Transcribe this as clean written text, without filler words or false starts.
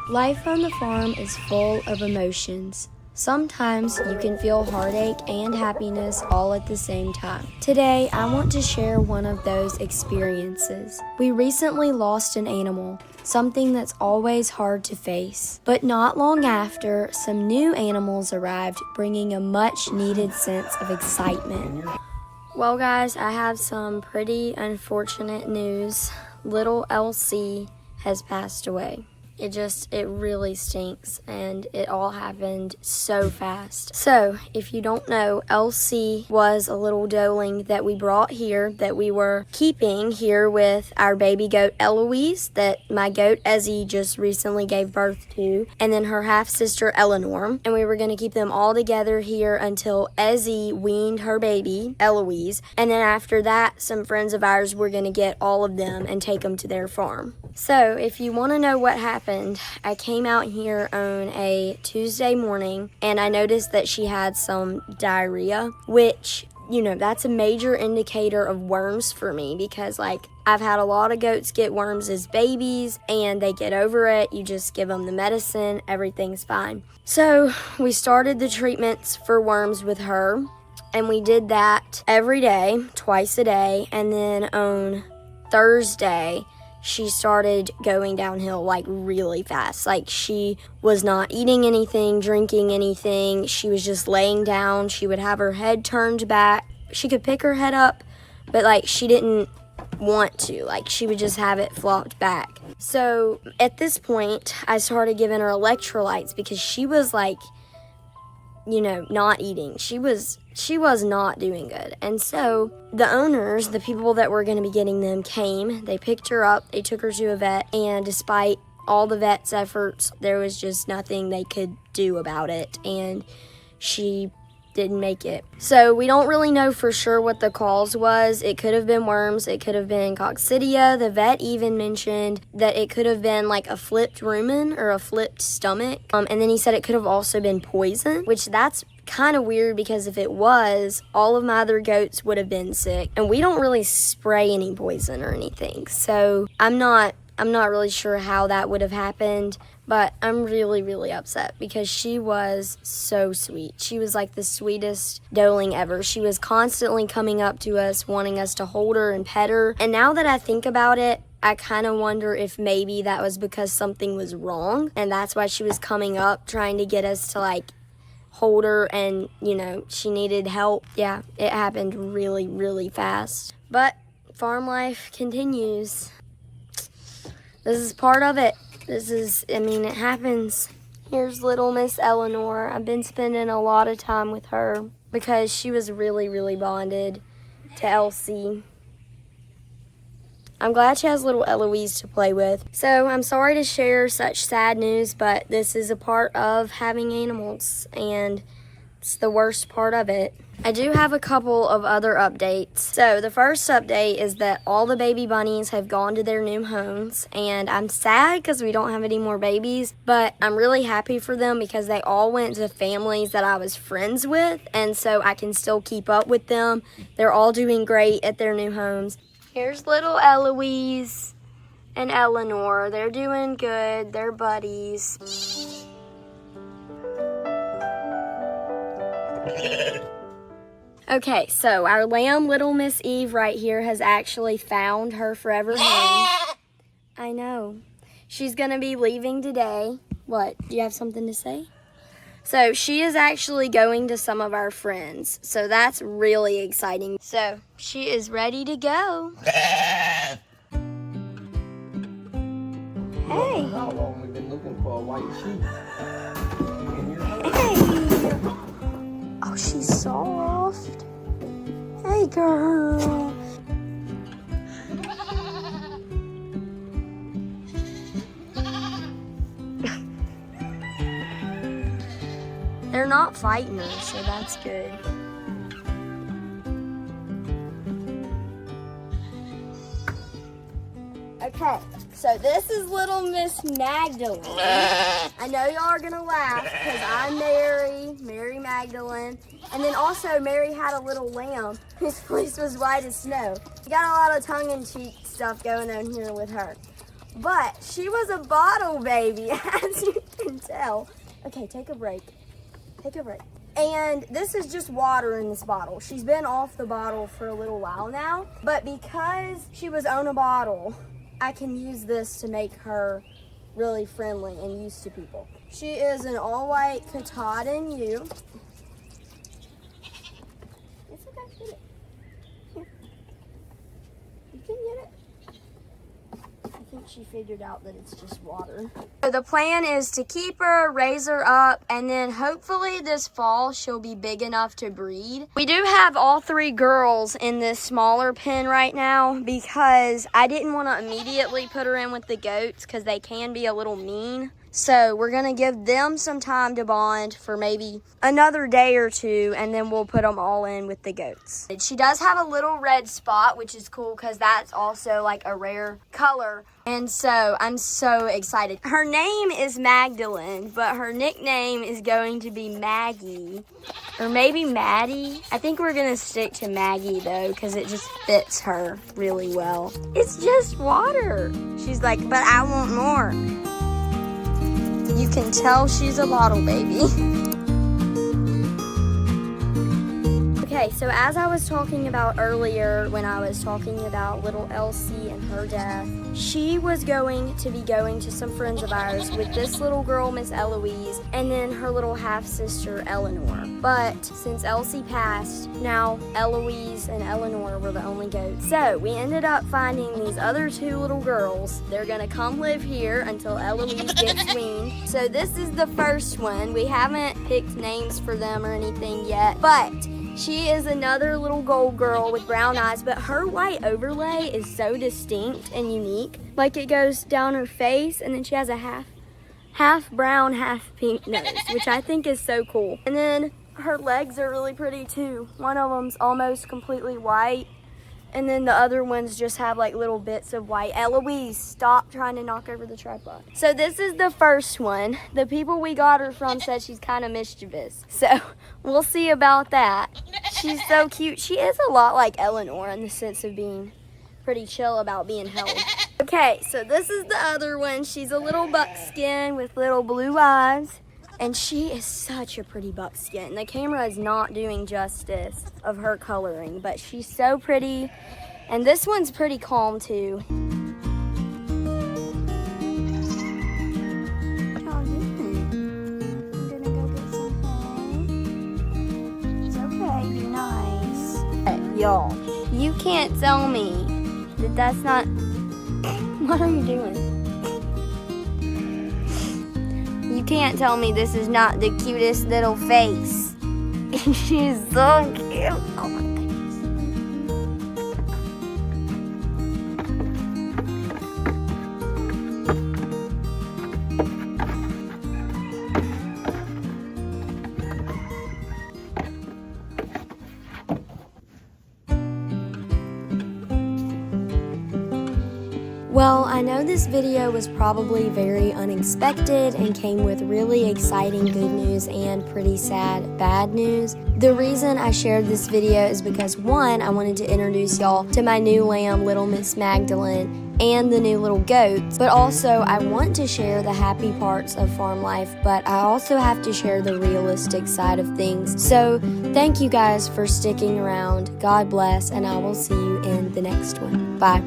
Life on the farm is full of emotions. Sometimes you can feel heartache and happiness all at the same time. Today, I want to share one of those experiences. We recently lost an animal, something that's always hard to face. But not long after, some new animals arrived, bringing a much-needed sense of excitement. Well, guys, I have some pretty unfortunate news. Little Elsie has passed away. It really stinks, and it all happened so fast. So, if you don't know, Elsie was a little doeling that we brought here, that we were keeping here with our baby goat Eloise, that my goat Ezzy just recently gave birth to, and then her half-sister Eleanor, and we were going to keep them all together here until Ezzy weaned her baby, Eloise, and then after that, some friends of ours were going to get all of them and take them to their farm. So, if you want to know what happened, I came out here on a Tuesday morning and I noticed that she had some diarrhea, which, that's a major indicator of worms for me because, I've had a lot of goats get worms as babies and they get over it. You just give them the medicine, everything's fine. So, we started the treatments for worms with her, and we did that every day, twice a day, and then on Thursday, she started going downhill really fast. She was not eating anything, drinking anything. She was just laying down. She would have her head turned back. She could pick her head up, but she didn't want to. She would just have it flopped back. So at this point, I started giving her electrolytes because she was not eating. She was not doing good. And so the owners, the people that were going to be getting them, came. They picked her up. They took her to a vet. And despite all the vet's efforts, there was just nothing they could do about it. And she didn't make it. So we don't really know for sure what the cause was. It could have been worms. It could have been coccidia. The vet even mentioned that it could have been a flipped rumen or a flipped stomach. And then he said it could have also been poison, which that's kind of weird because if it was, all of my other goats would have been sick. And we don't really spray any poison or anything. So I'm not really sure how that would have happened, but I'm really, really upset because she was so sweet. She was the sweetest doeling ever. She was constantly coming up to us, wanting us to hold her and pet her. And now that I think about it, I kind of wonder if maybe that was because something was wrong, and that's why she was coming up, trying to get us to hold her, and she needed help. Yeah, it happened really, really fast. But farm life continues. This is part of it. It happens. Here's little Miss Eleanor. I've been spending a lot of time with her because she was really, really bonded to Elsie. I'm glad she has little Eloise to play with. So I'm sorry to share such sad news, but this is a part of having animals, and it's the worst part of it. I do have a couple of other updates. So the first update is that all the baby bunnies have gone to their new homes, and I'm sad because we don't have any more babies, but I'm really happy for them because they all went to families that I was friends with, and so I can still keep up with them. They're all doing great at their new homes. Here's little Eloise and Eleanor. They're doing good. They're buddies. Okay, so our lamb, little Miss Eve right here, has actually found her forever home. I know. She's going to be leaving today. What? Do you have something to say? So she is actually going to some of our friends. So that's really exciting. So she is ready to go. Hey. How long we've been looking for a white sheep? Hey. Oh, she's soft. Hey, girl. They're not fighting her, so that's good. Okay, so this is little Miss Magdalene. I know y'all are gonna laugh because I'm Mary Magdalene. And then also Mary had a little lamb whose fleece was white as snow. We got a lot of tongue-in-cheek stuff going on here with her. But she was a bottle baby, as you can tell. Okay, take a break. Take a break. And this is just water in this bottle. She's been off the bottle for a little while now, but because she was on a bottle, I can use this to make her really friendly and used to people. She is an all-white Katahdin ewe. It's okay, get it. Here. You can get it. I think she figured out that it's just water. So the plan is to keep her, raise her up, and then hopefully this fall she'll be big enough to breed. We do have all 3 girls in this smaller pen right now because I didn't want to immediately put her in with the goats because they can be a little mean. So we're going to give them some time to bond for maybe another day or 2, and then we'll put them all in with the goats. She does have a little red spot, which is cool because that's also like a rare color. And so I'm so excited. Her name is Magdalene, but her nickname is going to be Maggie. Or maybe Maddie. I think we're going to stick to Maggie though because it just fits her really well. It's just water. She's like, but I want more. You can tell she's a bottle baby. Okay, so as I was talking about earlier when I was talking about little Elsie and her death, she was going to be going to some friends of ours with this little girl, Miss Eloise, and then her little half-sister, Eleanor. But since Elsie passed, now Eloise and Eleanor were the only goats. So we ended up finding these other 2 little girls. They're gonna come live here until Eloise gets weaned. So this is the first one. We haven't picked names for them or anything yet, but she is another little gold girl with brown eyes, but her white overlay is so distinct and unique. Like it goes down her face, and then she has a half brown, half pink nose, which I think is so cool. And then her legs are really pretty too. One of them's almost completely white, and then the other ones just have like little bits of white. Eloise, stop trying to knock over the tripod. So this is the first one. The people we got her from said she's kind of mischievous. So we'll see about that. She's so cute. She is a lot like Eleanor in the sense of being pretty chill about being held. Okay, so this is the other one. She's a little buckskin with little blue eyes. And she is such a pretty buckskin. The camera is not doing justice of her coloring, but she's so pretty. And this one's pretty calm too. What y'all doing? I'm gonna go get some hay. It's okay, be nice. Hey, y'all, you can't tell me that that's not... What are you doing? You can't tell me this is not the cutest little face. She's so cute. Oh my goodness. Well, I know this video was probably very unexpected and came with really exciting good news and pretty sad bad news. The reason I shared this video is because 1, I wanted to introduce y'all to my new lamb, Little Miss Magdalene, and the new little goats, but also I want to share the happy parts of farm life, but I also have to share the realistic side of things. So thank you guys for sticking around. God bless, and I will see you in the next one. Bye.